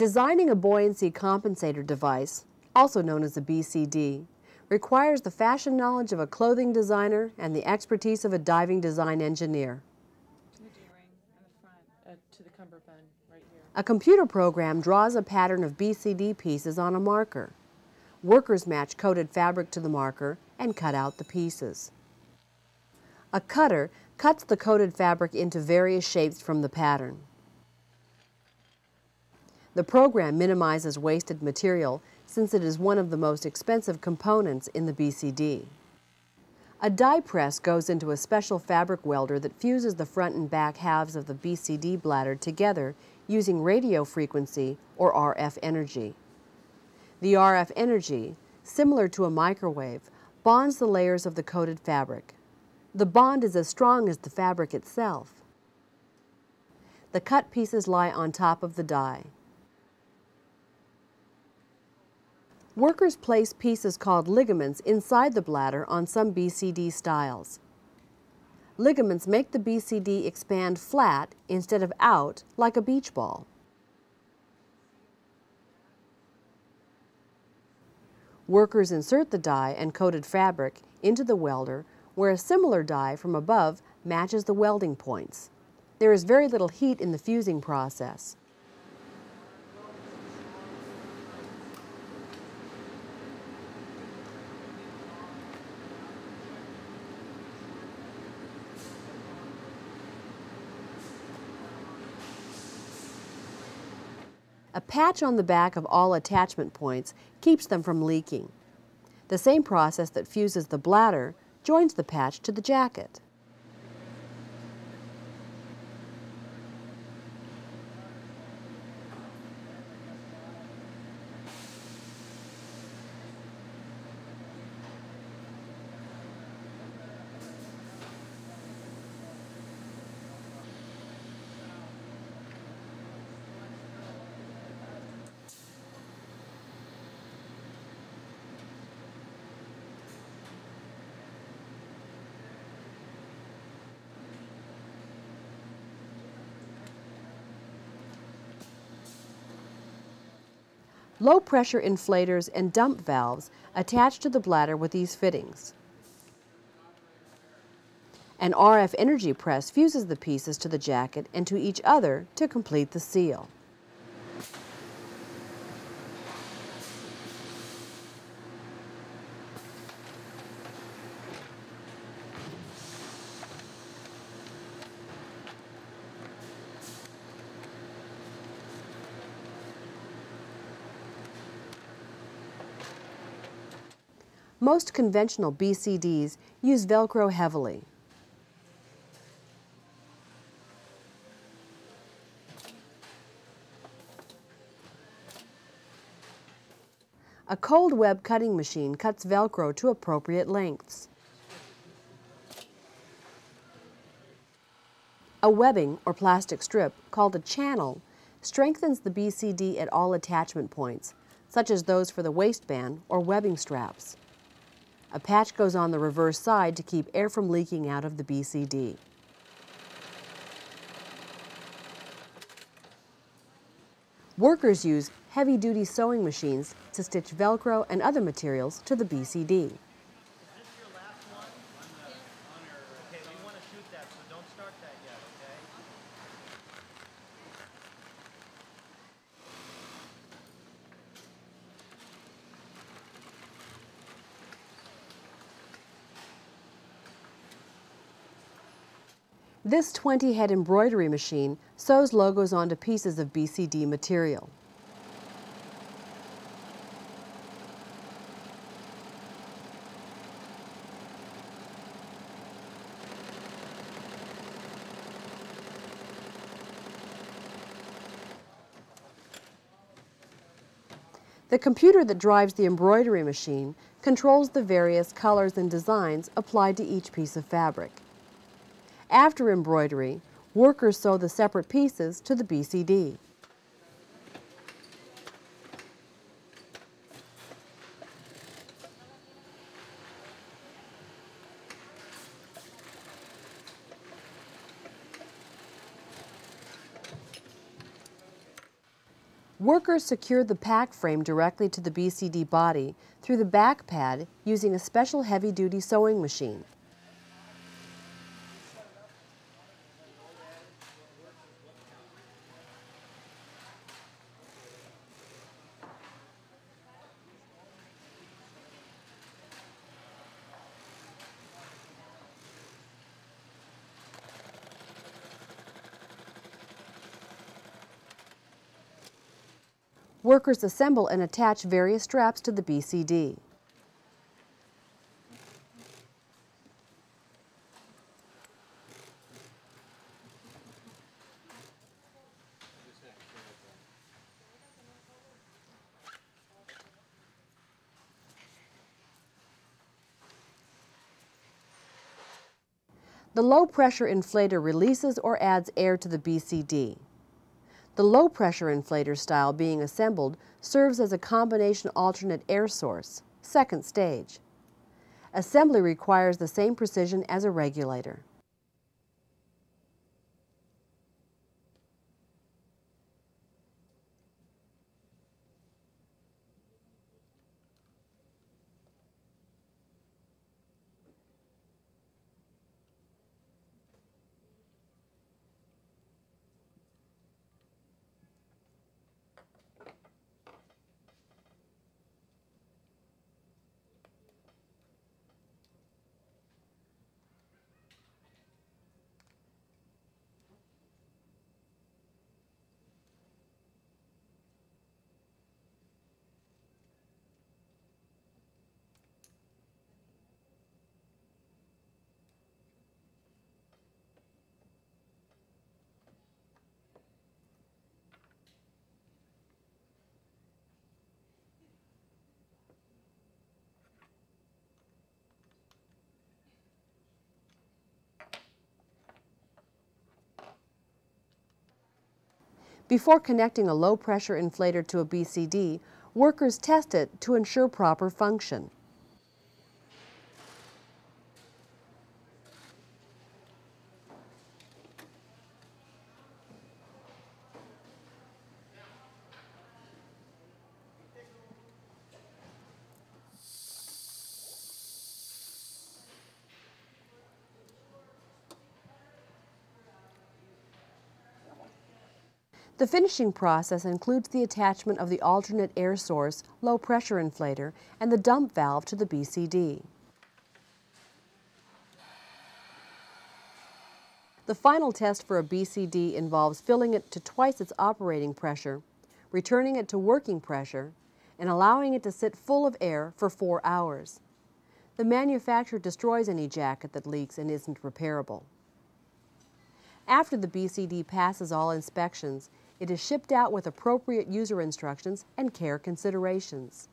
Designing a buoyancy compensator device, also known as a BCD, requires the fashion knowledge of a clothing designer and the expertise of a diving design engineer. The D-ring in the front to the cummerbund right here. A computer program draws a pattern of BCD pieces on a marker. Workers match coated fabric to the marker and cut out the pieces. A cutter cuts the coated fabric into various shapes from the pattern. The program minimizes wasted material since it is one of the most expensive components in the BCD. A die press goes into a special fabric welder that fuses the front and back halves of the BCD bladder together using radio frequency or RF energy. The RF energy, similar to a microwave, bonds the layers of the coated fabric. The bond is as strong as the fabric itself. The cut pieces lie on top of the die. Workers place pieces called ligaments inside the bladder on some BCD styles. Ligaments make the BCD expand flat instead of out like a beach ball. Workers insert the die and coated fabric into the welder where a similar die from above matches the welding points. There is very little heat in the fusing process. A patch on the back of all attachment points keeps them from leaking. The same process that fuses the bladder joins the patch to the jacket. Low-pressure inflators and dump valves attach to the bladder with these fittings. An RF energy press fuses the pieces to the jacket and to each other to complete the seal. Most conventional BCDs use Velcro heavily. A cold web cutting machine cuts Velcro to appropriate lengths. A webbing or plastic strip, called a channel, strengthens the BCD at all attachment points, such as those for the waistband or webbing straps. A patch goes on the reverse side to keep air from leaking out of the BCD. Workers use heavy-duty sewing machines to stitch Velcro and other materials to the BCD. This 20-head embroidery machine sews logos onto pieces of BCD material. The computer that drives the embroidery machine controls the various colors and designs applied to each piece of fabric. After embroidery, workers sew the separate pieces to the BCD. Workers secure the pack frame directly to the BCD body through the back pad using a special heavy-duty sewing machine. Workers assemble and attach various straps to the BCD. The low-pressure inflator releases or adds air to the BCD. The low-pressure inflator style being assembled serves as a combination alternate air source, second stage. Assembly requires the same precision as a regulator. Before connecting a low-pressure inflator to a BCD, workers test it to ensure proper function. The finishing process includes the attachment of the alternate air source, low-pressure inflator, and the dump valve to the BCD. The final test for a BCD involves filling it to twice its operating pressure, returning it to working pressure, and allowing it to sit full of air for 4 hours. The manufacturer destroys any jacket that leaks and isn't repairable. After the BCD passes all inspections, it is shipped out with appropriate user instructions and care considerations.